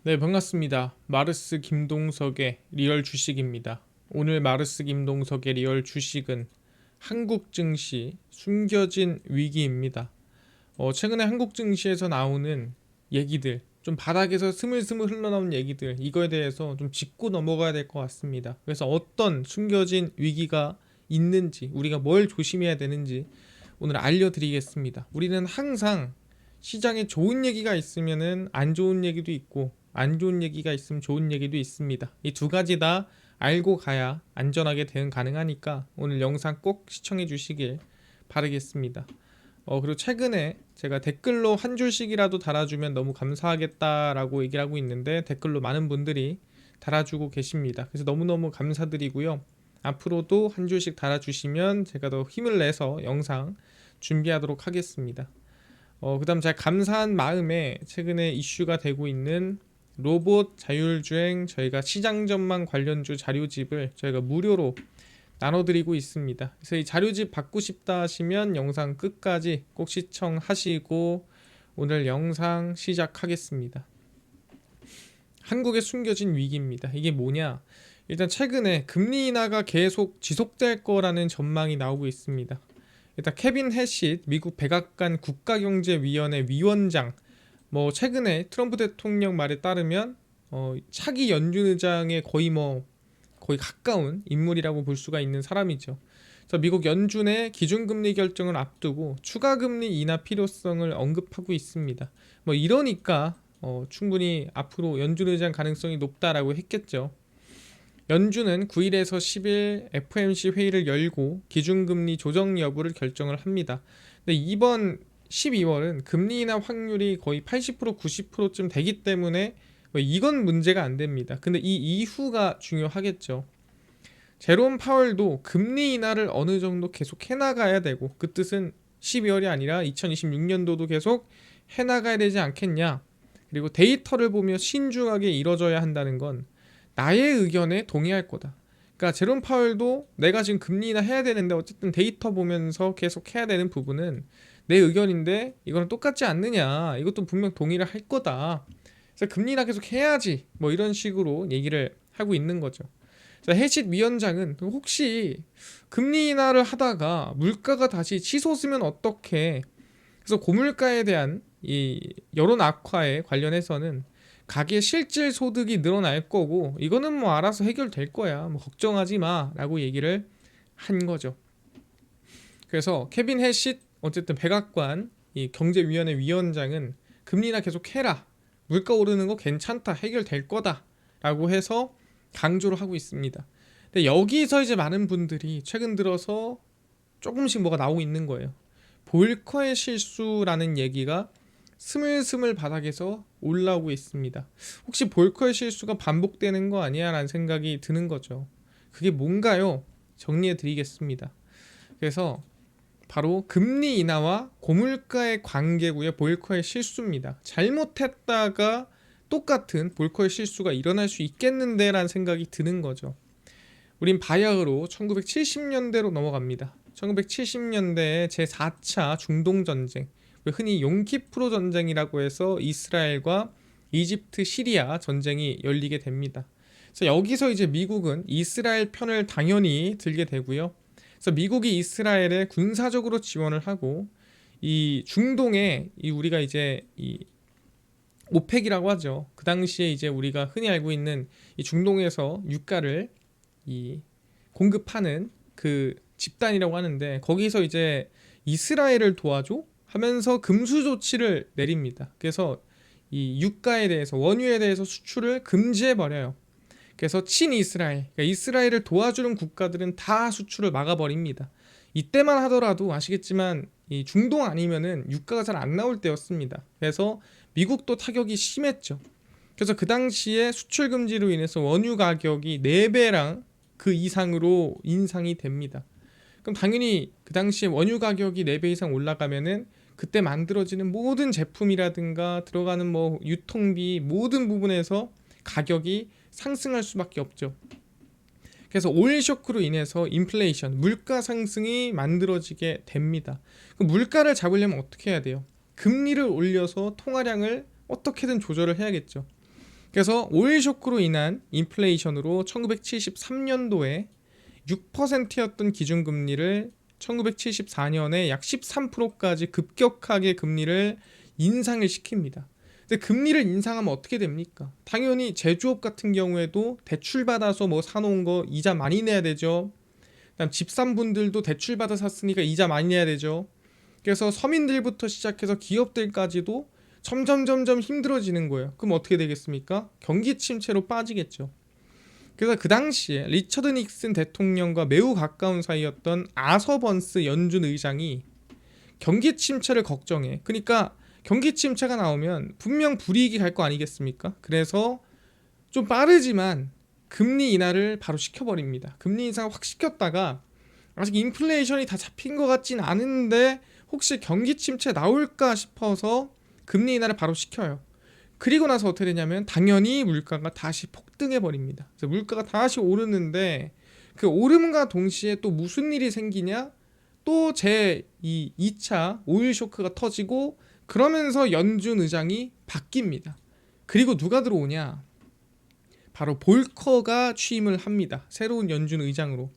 네, 반갑습니다. 마르스 김동석의 리얼 주식입니다. 오늘 마르스 김동석의 리얼 주식은 한국 증시 숨겨진 위기입니다. 최근에 한국 증시에서 나오는 얘기들, 좀 바닥에서 스물스물 흘러나온 얘기들, 이거에 대해서 좀 짚고 넘어가야 될 것 같습니다. 그래서 어떤 숨겨진 위기가 있는지, 우리가 뭘 조심해야 되는지 오늘 알려드리겠습니다. 우리는 항상 시장에 좋은 얘기가 있으면은 안 좋은 얘기도 있고 안 좋은 얘기가 있으면 좋은 얘기도 있습니다. 이 두 가지 다 알고 가야 안전하게 대응 가능하니까 오늘 영상 꼭 시청해 주시길 바라겠습니다. 그리고 최근에 제가 댓글로 한 줄씩이라도 달아주면 너무 감사하겠다라고 얘기를 하고 있는데 댓글로 많은 분들이 달아주고 계십니다. 그래서 너무너무 감사드리고요. 앞으로도 한 줄씩 달아주시면 제가 더 힘을 내서 영상 준비하도록 하겠습니다. 그다음 제가 감사한 마음에 최근에 이슈가 되고 있는 로봇 자율주행 저희가 시장 전망 관련주 자료집을 저희가 무료로 나눠드리고 있습니다. 그래서 이 자료집 받고 싶다 하시면 영상 끝까지 꼭 시청하시고 오늘 영상 시작하겠습니다. 한국의 숨겨진 위기입니다. 이게 뭐냐? 일단 최근에 금리 인하가 계속 지속될 거라는 전망이 나오고 있습니다. 일단 케빈 해시 미국 백악관 국가경제위원회 위원장 최근에 트럼프 대통령 말에 따르면 차기 연준 의장의 거의 가까운 인물이라고 볼 수가 있는 사람이죠. 그래서 미국 연준의 기준금리 결정을 앞두고 추가 금리 인하 필요성을 언급하고 있습니다. 이러니까 충분히 앞으로 연준 의장 가능성이 높다라고 했겠죠. 연준은 9일에서 10일 FOMC 회의를 열고 기준금리 조정 여부를 결정을 합니다. 근데 이번 12월은 금리 인하 확률이 거의 80% 90%쯤 되기 때문에 이건 문제가 안 됩니다. 근데 이 이후가 중요하겠죠. 제롬 파월도 금리 인하를 어느 정도 계속 해나가야 되고 그 뜻은 12월이 아니라 2026년도도 계속 해나가야 되지 않겠냐. 그리고 데이터를 보며 신중하게 이뤄져야 한다는 건 나의 의견에 동의할 거다. 그러니까 제롬 파월도 내가 지금 금리 인하 해야 되는데 어쨌든 데이터 보면서 계속 해야 되는 부분은 내 의견인데 이거는 똑같지 않느냐. 이것도 분명 동의를 할 거다. 그래서 금리 인하 계속 해야지. 이런 식으로 얘기를 하고 있는 거죠. 해sit 위원장은 혹시 금리 인하를 하다가 물가가 다시 치솟으면 어떡해. 그래서 고물가에 대한 이 여론 악화에 관련해서는 가계 실질 소득이 늘어날 거고 이거는 알아서 해결될 거야. 걱정하지 마라고 얘기를 한 거죠. 그래서 케빈 해시 어쨌든 백악관 이 경제위원회 위원장은 금리나 계속 해라. 물가 오르는 거 괜찮다. 해결될 거다라고 해서 강조를 하고 있습니다. 근데 여기서 이제 많은 분들이 최근 들어서 조금씩 뭐가 나오고 있는 거예요. 볼커의 실수라는 얘기가 스물스물 바닥에서 올라오고 있습니다. 혹시 볼커의 실수가 반복되는 거 아니야? 라는 생각이 드는 거죠. 그게 뭔가요? 정리해 드리겠습니다. 그래서 바로 금리 인하와 고물가의 관계고요. 볼커의 실수입니다. 잘못했다가 똑같은 볼커의 실수가 일어날 수 있겠는데 라는 생각이 드는 거죠. 우린 바야흐로 1970년대로 넘어갑니다. 1970년대에 제4차 중동전쟁, 흔히 용키프로 전쟁이라고 해서 이스라엘과 이집트, 시리아 전쟁이 열리게 됩니다. 그래서 여기서 이제 미국은 이스라엘 편을 당연히 들게 되고요. 그래서 미국이 이스라엘에 군사적으로 지원을 하고 이 중동에 우리가 이제 이 오펙이라고 하죠. 그 당시에 이제 우리가 흔히 알고 있는 이 중동에서 유가를 이 공급하는 그 집단이라고 하는데 거기서 이제 이스라엘을 도와줘 하면서 금수 조치를 내립니다. 그래서 이 유가에 대해서 원유에 대해서 수출을 금지해 버려요. 그래서 친이스라엘, 그러니까 이스라엘을 도와주는 국가들은 다 수출을 막아버립니다. 이때만 하더라도 아시겠지만 이 중동 아니면은 유가가 잘 안 나올 때였습니다. 그래서 미국도 타격이 심했죠. 그래서 그 당시에 수출 금지로 인해서 원유 가격이 4배랑 그 이상으로 인상이 됩니다. 그럼 당연히 그 당시에 원유 가격이 4배 이상 올라가면은 그때 만들어지는 모든 제품이라든가 들어가는 유통비 모든 부분에서 가격이 상승할 수밖에 없죠. 그래서 오일 쇼크로 인해서 인플레이션, 물가 상승이 만들어지게 됩니다. 그럼 물가를 잡으려면 어떻게 해야 돼요? 금리를 올려서 통화량을 어떻게든 조절을 해야겠죠. 그래서 오일 쇼크로 인한 인플레이션으로 1973년도에 6%였던 기준금리를 1974년에 약 13%까지 급격하게 금리를 인상을 시킵니다. 근데 금리를 인상하면 어떻게 됩니까? 당연히 제조업 같은 경우에도 대출 받아서 뭐 사놓은 거 이자 많이 내야 되죠. 그다음 집산분들도 대출 받아 샀으니까 이자 많이 내야 되죠. 그래서 서민들부터 시작해서 기업들까지도 점점 힘들어지는 거예요. 그럼 어떻게 되겠습니까? 경기 침체로 빠지겠죠. 그래서 그 당시에 리처드 닉슨 대통령과 매우 가까운 사이였던 아서 번스 연준 의장이 경기 침체를 걱정해. 그러니까 경기 침체가 나오면 분명 불이익이 갈 거 아니겠습니까? 그래서 좀 빠르지만 금리 인하를 바로 시켜버립니다. 금리 인상을 확 시켰다가 아직 인플레이션이 다 잡힌 것 같진 않은데 혹시 경기 침체 나올까 싶어서 금리 인하를 바로 시켜요. 그리고 나서 어떻게 되냐면 당연히 물가가 다시 폭등해 버립니다. 그래서 물가가 다시 오르는데 그 오름과 동시에 또 무슨 일이 생기냐? 또 이 2차 오일 쇼크가 터지고 그러면서 연준 의장이 바뀝니다. 그리고 누가 들어오냐? 바로 볼커가 취임을 합니다. 새로운 연준 의장으로.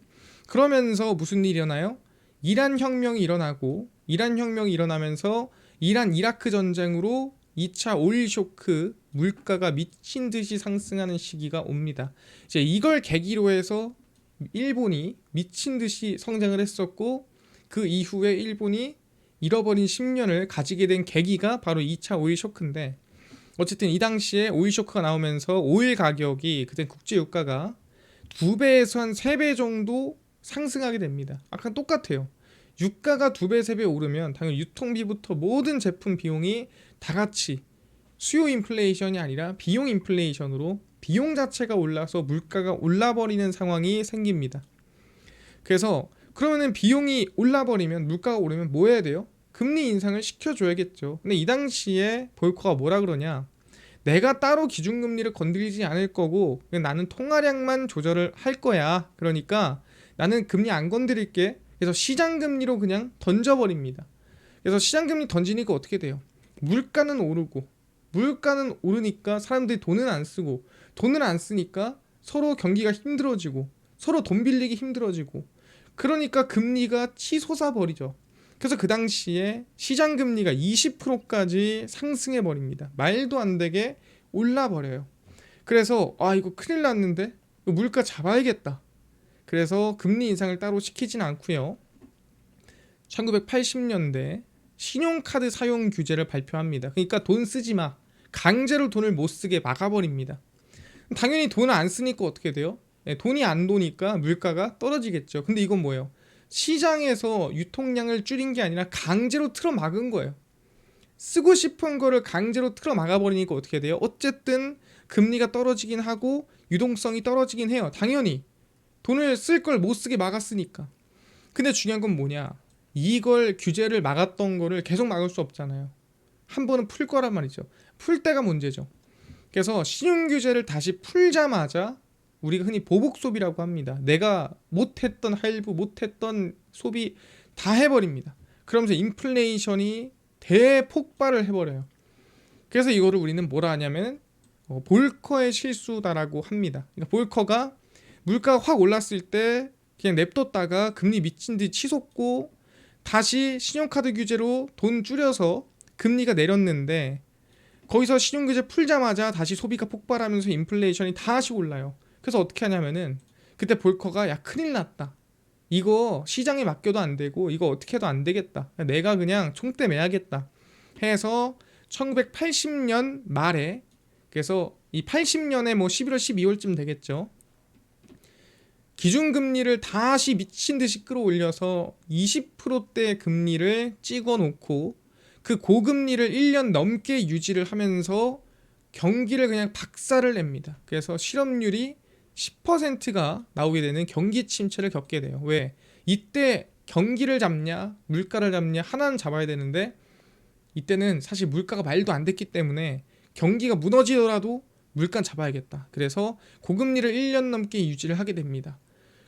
그러면서 무슨 일이 일어나요? 이란 혁명이 일어나고 이란 혁명이 일어나면서 이란 이라크 전쟁으로 2차 오일 쇼크 물가가 미친 듯이 상승하는 시기가 옵니다. 이제 이걸 계기로 해서 일본이 미친 듯이 성장을 했었고 그 이후에 일본이 잃어버린 10년을 가지게 된 계기가 바로 2차 오일 쇼크인데 어쨌든 이 당시에 오일 쇼크가 나오면서 오일 가격이 그때 국제 유가가 2배에서 한 3배 정도 상승하게 됩니다. 아까 똑같아요. 유가가 2배, 3배 오르면 당연히 유통비부터 모든 제품 비용이 다 같이 수요 인플레이션이 아니라 비용 인플레이션으로 비용 자체가 올라서 물가가 올라버리는 상황이 생깁니다. 그래서 그러면은 비용이 올라버리면 물가가 오르면 뭐 해야 돼요? 금리 인상을 시켜줘야겠죠. 근데 이 당시에 볼커가 뭐라 그러냐? 내가 따로 기준금리를 건드리지 않을 거고 그냥 나는 통화량만 조절을 할 거야. 그러니까 나는 금리 안 건드릴게. 그래서 시장금리로 그냥 던져버립니다. 그래서 시장금리 던지니까 어떻게 돼요? 물가는 오르고 물가는 오르니까 사람들이 돈은 안 쓰고 돈을 안 쓰니까 서로 경기가 힘들어지고 서로 돈 빌리기 힘들어지고 그러니까 금리가 치솟아 버리죠. 그래서 그 당시에 시장금리가 20%까지 상승해 버립니다. 말도 안 되게 올라 버려요. 그래서 이거 큰일 났는데 물가 잡아야겠다. 그래서 금리 인상을 따로 시키진 않고요. 1980년대 신용카드 사용 규제를 발표합니다. 그러니까 돈 쓰지 마. 강제로 돈을 못 쓰게 막아버립니다. 당연히 돈을 안 쓰니까 어떻게 돼요? 돈이 안 도니까 물가가 떨어지겠죠. 근데 이건 뭐예요? 시장에서 유통량을 줄인 게 아니라 강제로 틀어 막은 거예요. 쓰고 싶은 거를 강제로 틀어 막아버리니까 어떻게 돼요? 어쨌든 금리가 떨어지긴 하고 유동성이 떨어지긴 해요. 당연히 돈을 쓸 걸 못 쓰게 막았으니까. 근데 중요한 건 뭐냐? 이걸 규제를 막았던 거를 계속 막을 수 없잖아요. 한 번은 풀 거란 말이죠. 풀 때가 문제죠. 그래서 신용 규제를 다시 풀자마자 우리가 흔히 보복 소비라고 합니다. 내가 못했던 할부, 못했던 소비 다 해버립니다. 그러면서 인플레이션이 대폭발을 해버려요. 그래서 이거를 우리는 뭐라 하냐면 볼커의 실수다라고 합니다. 그러니까 볼커가 물가가 확 올랐을 때 그냥 냅뒀다가 금리 미친 듯이 치솟고 다시 신용카드 규제로 돈 줄여서 금리가 내렸는데 거기서 신용규제 풀자마자 다시 소비가 폭발하면서 인플레이션이 다시 올라요. 그래서 어떻게 하냐면은 그때 볼커가 야 큰일 났다. 이거 시장에 맡겨도 안 되고 이거 어떻게 해도 안 되겠다. 내가 그냥 총대 매야겠다. 해서 1980년 말에 그래서 이 80년에 뭐 11월 12월쯤 되겠죠. 기준금리를 다시 미친 듯이 끌어올려서 20%대 금리를 찍어 놓고 그 고금리를 1년 넘게 유지를 하면서 경기를 그냥 박살을 냅니다. 그래서 실업률이 10%가 나오게 되는 경기 침체를 겪게 돼요. 왜? 이때 경기를 잡냐 물가를 잡냐 하나는 잡아야 되는데 이때는 사실 물가가 말도 안 됐기 때문에 경기가 무너지더라도 물가는 잡아야겠다. 그래서 고금리를 1년 넘게 유지를 하게 됩니다.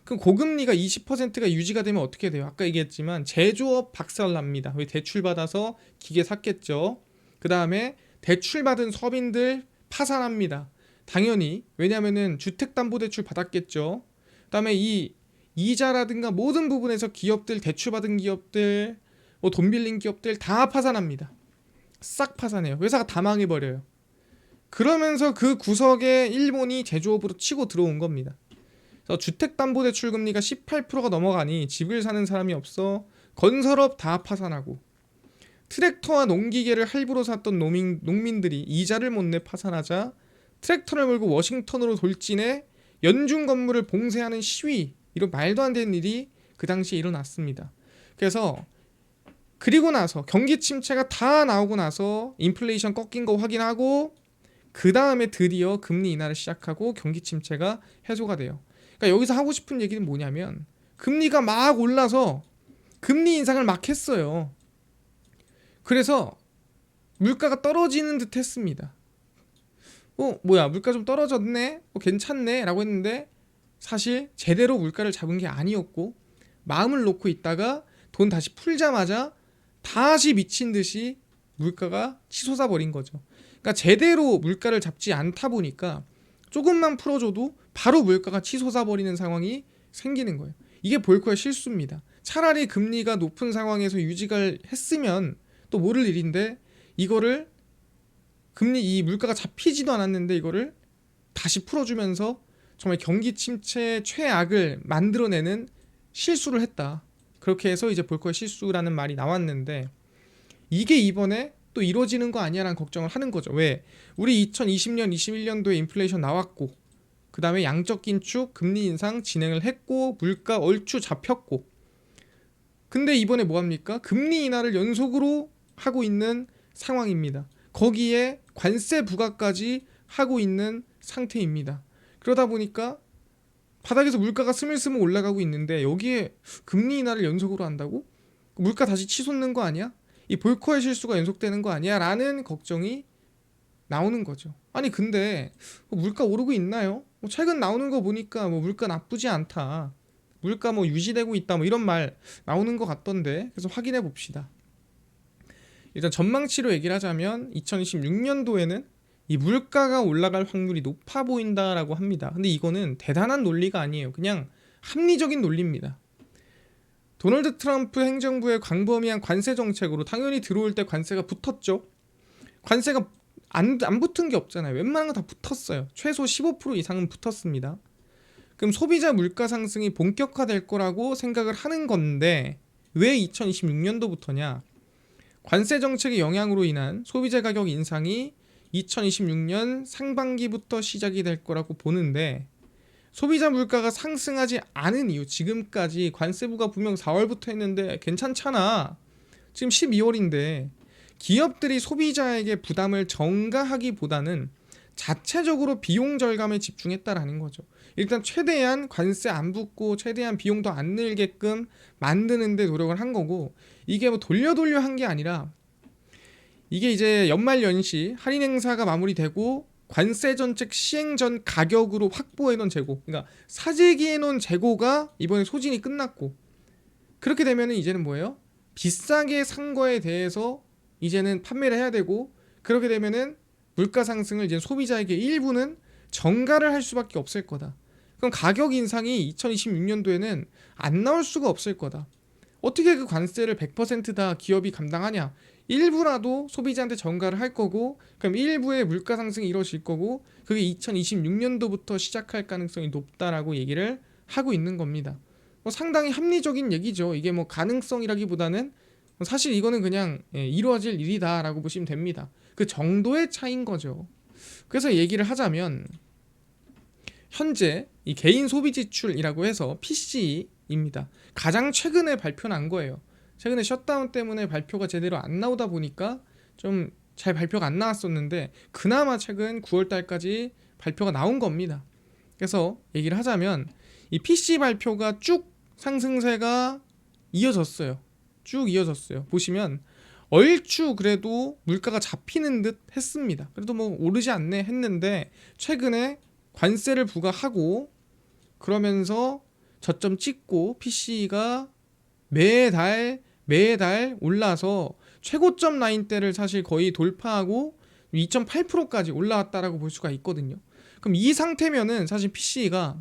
그럼 고금리가 20%가 유지가 되면 어떻게 돼요? 아까 얘기했지만 제조업 박살납니다. 왜? 대출받아서 기계 샀겠죠. 그 다음에 대출받은 서민들 파산합니다. 당연히. 왜냐면은 주택담보대출 받았겠죠. 그다음에 이 이자라든가 모든 부분에서 기업들, 대출받은 기업들, 뭐 돈 빌린 기업들 다 파산합니다. 싹 파산해요. 회사가 다 망해버려요. 그러면서 그 구석에 일본이 제조업으로 치고 들어온 겁니다. 그래서 주택담보대출 금리가 18%가 넘어가니 집을 사는 사람이 없어 건설업 다 파산하고, 트랙터와 농기계를 할부로 샀던 농민들이 이자를 못 내 파산하자 트랙터를 몰고 워싱턴으로 돌진해 연중 건물을 봉쇄하는 시위, 이런 말도 안 되는 일이 그 당시에 일어났습니다. 그래서 그리고 나서 경기 침체가 다 나오고 나서 인플레이션 꺾인 거 확인하고 그 다음에 드디어 금리 인하를 시작하고 경기 침체가 해소가 돼요. 그러니까 여기서 하고 싶은 얘기는 뭐냐면 금리가 막 올라서 금리 인상을 막 했어요. 그래서 물가가 떨어지는 듯 했습니다. 뭐야, 물가 좀 떨어졌네? 괜찮네? 라고 했는데 사실 제대로 물가를 잡은 게 아니었고, 마음을 놓고 있다가 돈 다시 풀자마자 다시 미친 듯이 물가가 치솟아 버린 거죠. 그러니까 제대로 물가를 잡지 않다 보니까 조금만 풀어줘도 바로 물가가 치솟아 버리는 상황이 생기는 거예요. 이게 볼코의 실수입니다. 차라리 금리가 높은 상황에서 유지가 했으면 또 모를 일인데, 이거를 이 물가가 잡히지도 않았는데 이거를 다시 풀어주면서 정말 경기 침체 최악을 만들어내는 실수를 했다. 그렇게 해서 이제 볼코의 실수라는 말이 나왔는데, 이게 이번에 또 이루어지는 거 아니야라는 걱정을 하는 거죠. 왜? 우리 2020년, 21년도에 인플레이션 나왔고, 그 다음에 양적 긴축, 금리 인상 진행을 했고, 물가 얼추 잡혔고, 근데 이번에 뭐합니까? 금리 인하를 연속으로 하고 있는 상황입니다. 거기에 관세 부과까지 하고 있는 상태입니다. 그러다 보니까 바닥에서 물가가 스물스물 올라가고 있는데 여기에 금리 인하를 연속으로 한다고? 물가 다시 치솟는 거 아니야? 이 볼커의 실수가 연속되는 거 아니야? 라는 걱정이 나오는 거죠. 아니 근데 물가 오르고 있나요? 최근 나오는 거 보니까 물가 나쁘지 않다, 물가 유지되고 있다, 이런 말 나오는 것 같던데, 그래서 확인해 봅시다. 일단 전망치로 얘기를 하자면 2026년도에는 이 물가가 올라갈 확률이 높아 보인다라고 합니다. 근데 이거는 대단한 논리가 아니에요. 그냥 합리적인 논리입니다. 도널드 트럼프 행정부의 광범위한 관세 정책으로 당연히 들어올 때 관세가 붙었죠. 관세가 안 붙은 게 없잖아요. 웬만한 거 다 붙었어요. 최소 15% 이상은 붙었습니다. 그럼 소비자 물가 상승이 본격화될 거라고 생각을 하는 건데 왜 2026년도부터냐? 관세 정책의 영향으로 인한 소비자 가격 인상이 2026년 상반기부터 시작이 될 거라고 보는데, 소비자 물가가 상승하지 않은 이유, 지금까지 관세부가 분명 4월부터 했는데 괜찮잖아. 지금 12월인데 기업들이 소비자에게 부담을 전가하기보다는 자체적으로 비용 절감에 집중했다라는 거죠. 일단 최대한 관세 안 붙고 최대한 비용도 안 늘게끔 만드는 데 노력을 한 거고, 이게 돌려 한 게 아니라 이게 이제 연말 연시 할인 행사가 마무리되고 관세 정책 시행 전 가격으로 확보해 놓은 재고, 그러니까 사재기해 놓은 재고가 이번에 소진이 끝났고, 그렇게 되면은 이제는 뭐예요? 비싸게 산 거에 대해서 이제는 판매를 해야 되고, 그렇게 되면은 물가 상승을 이제 소비자에게 일부는 전가를 할 수밖에 없을 거다. 그럼 가격 인상이 2026년도에는 안 나올 수가 없을 거다. 어떻게 그 관세를 100% 다 기업이 감당하냐? 일부라도 소비자한테 전가를 할 거고, 그럼 일부의 물가 상승이 이루어질 거고, 그게 2026년도부터 시작할 가능성이 높다라고 얘기를 하고 있는 겁니다. 상당히 합리적인 얘기죠. 이게 가능성이라기보다는 사실 이거는 그냥 이루어질 일이다라고 보시면 됩니다. 그 정도의 차이인 거죠. 그래서 얘기를 하자면 현재 이 개인 소비 지출이라고 해서 PC입니다. 가장 최근에 발표 난 거예요. 최근에 셧다운 때문에 발표가 제대로 안 나오다 보니까 좀 잘 발표가 안 나왔었는데, 그나마 최근 9월 달까지 발표가 나온 겁니다. 그래서 얘기를 하자면 이 PC 발표가 쭉 상승세가 이어졌어요. 쭉 이어졌어요. 보시면 얼추 그래도 물가가 잡히는 듯 했습니다. 그래도 오르지 않네 했는데 최근에 관세를 부과하고 그러면서 저점 찍고 PC가 매달 올라서 최고점 라인대를 사실 거의 돌파하고 2.8%까지 올라왔다라고 볼 수가 있거든요. 그럼 이 상태면은 사실 PC가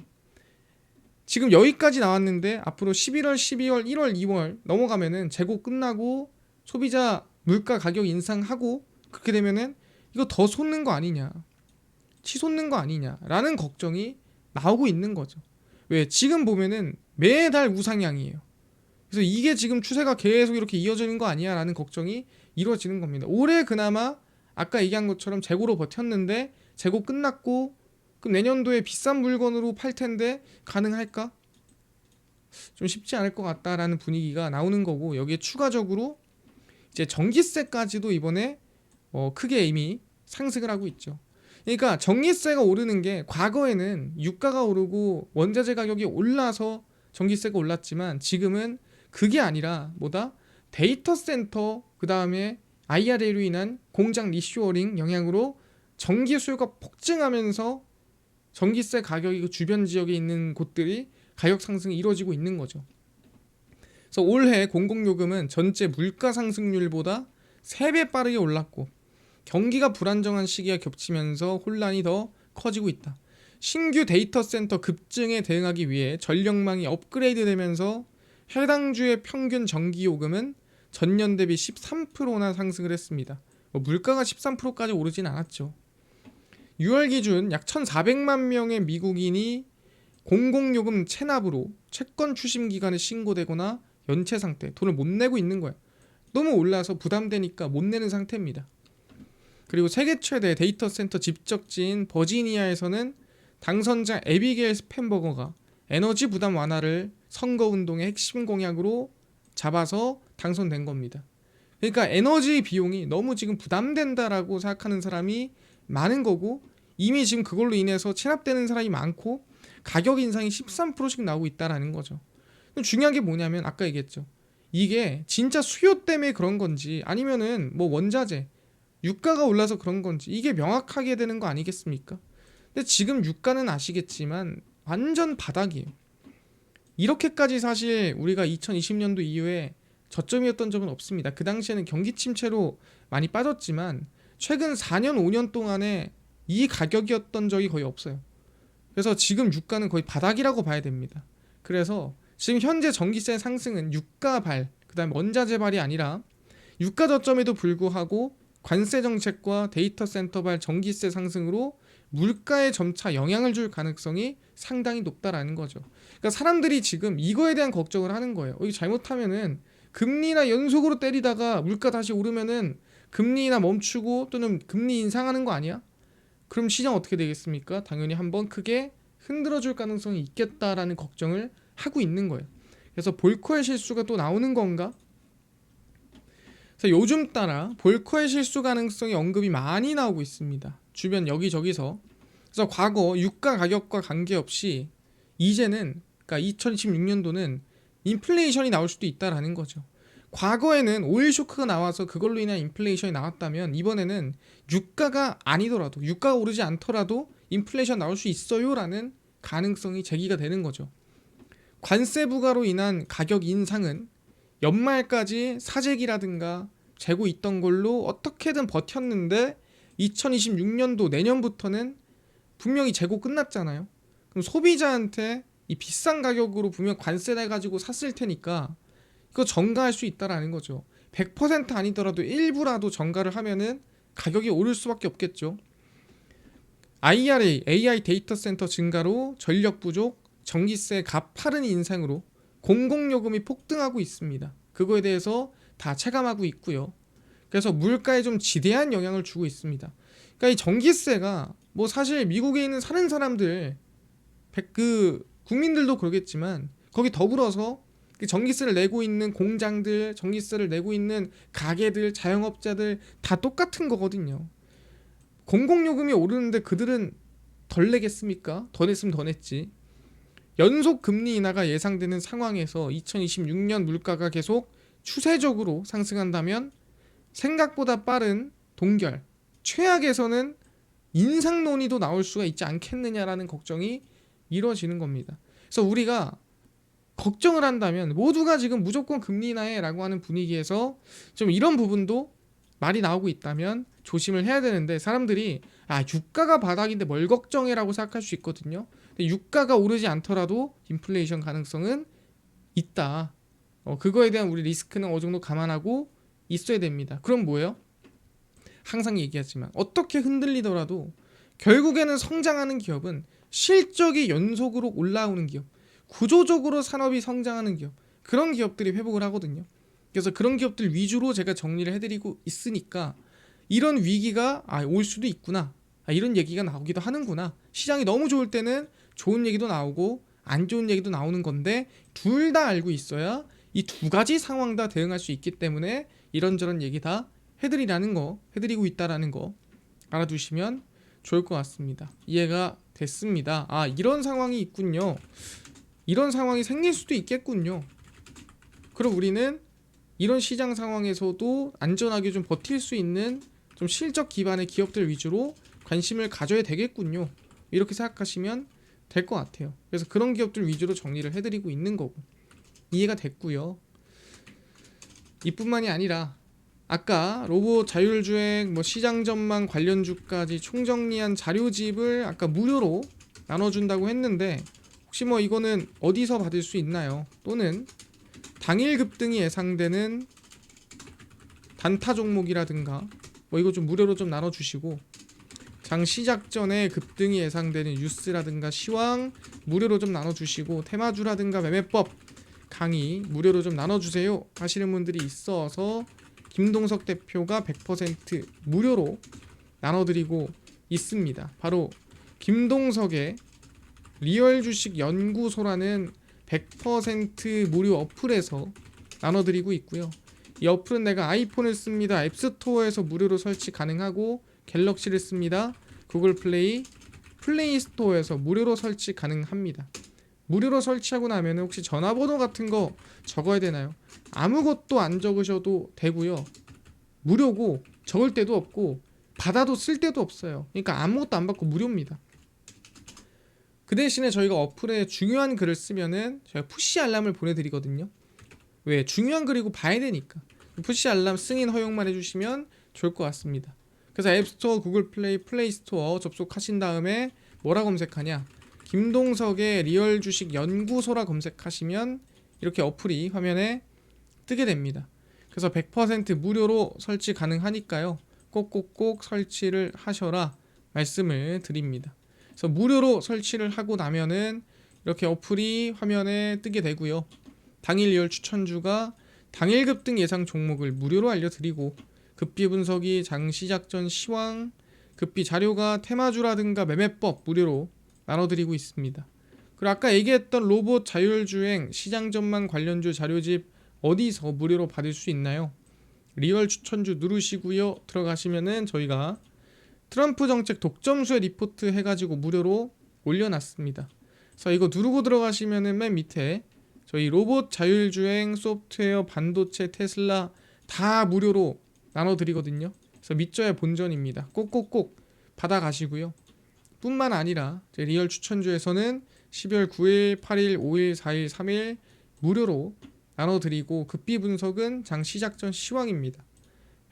지금 여기까지 나왔는데 앞으로 11월, 12월, 1월, 2월 넘어가면은 재고 끝나고 소비자 물가 가격 인상하고 그렇게 되면은 이거 더 솟는 거 아니냐, 치솟는 거 아니냐라는 걱정이 나오고 있는 거죠. 왜? 지금 보면은 매달 우상향이에요. 그래서 이게 지금 추세가 계속 이렇게 이어지는 거 아니야라는 걱정이 이루어지는 겁니다. 올해 그나마 아까 얘기한 것처럼 재고로 버텼는데 재고 끝났고 그럼 내년도에 비싼 물건으로 팔 텐데 가능할까? 좀 쉽지 않을 것 같다라는 분위기가 나오는 거고, 여기에 추가적으로 이제 전기세까지도 이번에 크게 이미 상승을 하고 있죠. 그러니까 전기세가 오르는 게 과거에는 유가가 오르고 원자재 가격이 올라서 전기세가 올랐지만 지금은 그게 아니라 뭐다? 데이터 센터 그 다음에 IRA로 인한 공장 리쇼어링 영향으로 전기 수요가 폭증하면서 전기세 가격이 그 주변 지역에 있는 곳들이 가격 상승이 이루어지고 있는 거죠. 그래서 올해 공공요금은 전체 물가 상승률보다 3배 빠르게 올랐고 경기가 불안정한 시기가 겹치면서 혼란이 더 커지고 있다. 신규 데이터 센터 급증에 대응하기 위해 전력망이 업그레이드되면서 해당 주의 평균 전기요금은 전년 대비 13%나 상승을 했습니다. 물가가 13%까지 오르진 않았죠. 6월 기준 약 1,400만 명의 미국인이 공공요금 체납으로 채권 추심 기간에 신고되거나 연체 상태, 돈을 못 내고 있는 거예요. 너무 올라서 부담되니까 못 내는 상태입니다. 그리고 세계 최대 데이터 센터 집적지인 버지니아에서는 당선자 에비게일 스펜버거가 에너지 부담 완화를 선거운동의 핵심 공약으로 잡아서 당선된 겁니다. 그러니까 에너지 비용이 너무 지금 부담된다라고 생각하는 사람이 많은 거고, 이미 지금 그걸로 인해서 체납되는 사람이 많고 가격 인상이 13%씩 나오고 있다라는 거죠. 중요한 게 뭐냐면 아까 얘기했죠. 이게 진짜 수요 때문에 그런 건지 아니면은 뭐 원자재, 유가가 올라서 그런 건지 이게 명확하게 되는 거 아니겠습니까? 근데 지금 유가는 아시겠지만 완전 바닥이에요. 이렇게까지 사실 우리가 2020년도 이후에 저점이었던 적은 없습니다. 그 당시에는 경기 침체로 많이 빠졌지만 최근 4년, 5년 동안에 이 가격이었던 적이 거의 없어요. 그래서 지금 유가는 거의 바닥이라고 봐야 됩니다. 그래서 지금 현재 전기세 상승은 유가발, 그 다음에 원자재발이 아니라 유가 저점에도 불구하고 관세 정책과 데이터 센터발 전기세 상승으로 물가에 점차 영향을 줄 가능성이 상당히 높다라는 거죠. 그러니까 사람들이 지금 이거에 대한 걱정을 하는 거예요. 이거 잘못하면은 금리나 연속으로 때리다가 물가 다시 오르면은 금리나 멈추고 또는 금리 인상하는 거 아니야? 그럼 시장 어떻게 되겠습니까? 당연히 한번 크게 흔들어줄 가능성이 있겠다라는 걱정을 하고 있는 거예요. 그래서 볼커의 실수가 또 나오는 건가? 그래서 요즘 따라 볼커의 실수 가능성이 언급이 많이 나오고 있습니다. 주변 여기저기서. 그래서 과거 유가 가격과 관계없이 이제는, 그러니까 2016년도는 인플레이션이 나올 수도 있다라는 거죠. 과거에는 오일 쇼크가 나와서 그걸로 인한 인플레이션이 나왔다면 이번에는 유가가 아니더라도, 유가가 오르지 않더라도 인플레이션 나올 수 있어요라는 가능성이 제기가 되는 거죠. 관세 부과로 인한 가격 인상은 연말까지 사재기라든가 재고 있던 걸로 어떻게든 버텼는데 2026년도 내년부터는 분명히 재고 끝났잖아요. 그럼 소비자한테 이 비싼 가격으로 분명 관세 내가지고 샀을 테니까 그거 전가할 수 있다라는 거죠. 100% 아니더라도 일부라도 전가를 하면은 가격이 오를 수밖에 없겠죠. IRA, AI 데이터 센터 증가로 전력 부족, 전기세 가파른 인상으로 공공요금이 폭등하고 있습니다. 그거에 대해서 다 체감하고 있고요. 그래서 물가에 좀 지대한 영향을 주고 있습니다. 그러니까 이 전기세가 뭐 사실 미국에 있는 사는 사람들, 국민들도 그러겠지만 거기 더불어서 전기세를 내고 있는 공장들, 전기세를 내고 있는 가게들, 자영업자들 다 똑같은 거거든요. 공공요금이 오르는데 그들은 덜 내겠습니까? 더 냈으면 더 냈지. 연속 금리 인하가 예상되는 상황에서 2026년 물가가 계속 추세적으로 상승한다면 생각보다 빠른 동결, 최악에서는 인상 논의도 나올 수가 있지 않겠느냐라는 걱정이 이루어지는 겁니다. 그래서 우리가 걱정을 한다면 모두가 지금 무조건 금리 인하해 라고 하는 분위기에서 좀 이런 부분도 말이 나오고 있다면 조심을 해야 되는데, 사람들이 유가가 바닥인데 뭘 걱정해라고 생각할 수 있거든요. 근데 유가가 오르지 않더라도 인플레이션 가능성은 있다. 그거에 대한 우리 리스크는 어느 정도 감안하고 있어야 됩니다. 그럼 뭐예요? 항상 얘기하지만 어떻게 흔들리더라도 결국에는 성장하는 기업은 실적이 연속으로 올라오는 기업, 구조적으로 산업이 성장하는 기업, 그런 기업들이 회복을 하거든요. 그래서 그런 기업들 위주로 제가 정리를 해드리고 있으니까 이런 위기가 올 수도 있구나, 이런 얘기가 나오기도 하는구나. 시장이 너무 좋을 때는 좋은 얘기도 나오고 안 좋은 얘기도 나오는 건데, 둘 다 알고 있어야 이 두 가지 상황 다 대응할 수 있기 때문에 이런저런 얘기 다 해드리고 있다라는 거 알아두시면 좋을 것 같습니다. 이해가 됐습니다. 이런 상황이 있군요. 이런 상황이 생길 수도 있겠군요. 그럼 우리는 이런 시장 상황에서도 안전하게 좀 버틸 수 있는 좀 실적 기반의 기업들 위주로 관심을 가져야 되겠군요. 이렇게 생각하시면 될 것 같아요. 그래서 그런 기업들 위주로 정리를 해드리고 있는 거고, 이해가 됐고요. 이뿐만이 아니라 아까 로봇 자율주행 시장 전망 관련주까지 총정리한 자료집을 아까 무료로 나눠준다고 했는데, 혹시 이거는 어디서 받을 수 있나요? 또는 당일 급등이 예상되는 단타 종목이라든가 이거 좀 무료로 좀 나눠주시고, 장 시작 전에 급등이 예상되는 뉴스라든가 시황 무료로 좀 나눠주시고, 테마주라든가 매매법 강의 무료로 좀 나눠주세요 하시는 분들이 있어서 김동석 대표가 100% 무료로 나눠드리고 있습니다. 바로 김동석의 리얼 주식 연구소라는 100% 무료 어플에서 나눠드리고 있고요. 이 어플은 내가 아이폰을 씁니다. 앱스토어에서 무료로 설치 가능하고, 갤럭시를 씁니다. 구글 플레이 스토어에서 무료로 설치 가능합니다. 무료로 설치하고 나면 혹시 전화번호 같은 거 적어야 되나요? 아무것도 안 적으셔도 되고요. 무료고 적을 데도 없고 받아도 쓸 데도 없어요. 그러니까 아무것도 안 받고 무료입니다. 그 대신에 저희가 어플에 중요한 글을 쓰면은 저희가 푸시 알람을 보내드리거든요. 왜? 중요한 글이고 봐야 되니까. 푸시 알람 승인 허용만 해주시면 좋을 것 같습니다. 그래서 앱스토어, 구글 플레이, 플레이스토어 접속하신 다음에 뭐라 검색하냐? 김동석의 리얼 주식 연구소라 검색하시면 이렇게 어플이 화면에 뜨게 됩니다. 그래서 100% 무료로 설치 가능하니까요. 꼭꼭꼭 설치를 하셔라 말씀을 드립니다. 그래서 무료로 설치를 하고 나면은 이렇게 어플이 화면에 뜨게 되고요. 당일 리얼 추천주가 당일 급등 예상 종목을 무료로 알려드리고, 급비 분석이 장 시작 전 시황, 급비 자료가 테마주라든가 매매법 무료로 나눠드리고 있습니다. 그리고 아까 얘기했던 로봇 자율주행 시장 전망 관련주 자료집 어디서 무료로 받을 수 있나요? 리얼 추천주 누르시고요. 들어가시면은 저희가 트럼프 정책 독점수의 리포트 해가지고 무료로 올려놨습니다. 그래서 이거 누르고 들어가시면은 맨 밑에 저희 로봇 자율주행 소프트웨어 반도체 테슬라 다 무료로 나눠드리거든요. 그래서 믿져야 본전입니다. 꼭꼭꼭 받아가시고요. 뿐만 아니라 리얼 추천주에서는 12월 9일, 8일, 5일, 4일, 3일 무료로 나눠드리고, 급비 분석은 장 시작 전 시황입니다.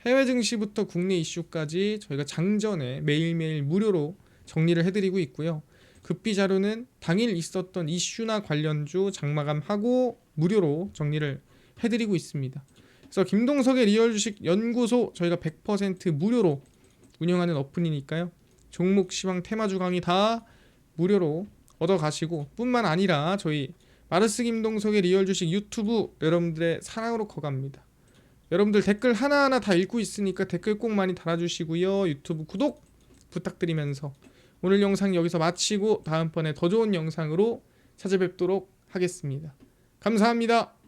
해외 증시부터 국내 이슈까지 저희가 장전에 매일매일 무료로 정리를 해드리고 있고요. 급비 자료는 당일 있었던 이슈나 관련주 장마감하고 무료로 정리를 해드리고 있습니다. 그래서 김동석의 리얼 주식 연구소 저희가 100% 무료로 운영하는 어플이니까요. 종목 시황 테마주 강의 다 무료로 얻어가시고, 뿐만 아니라 저희 마르스 김동석의 리얼 주식 유튜브 여러분들의 사랑으로 커갑니다. 여러분들 댓글 하나하나 다 읽고 있으니까 댓글 꼭 많이 달아주시고요. 유튜브 구독 부탁드리면서 오늘 영상 여기서 마치고 다음번에 더 좋은 영상으로 찾아뵙도록 하겠습니다. 감사합니다.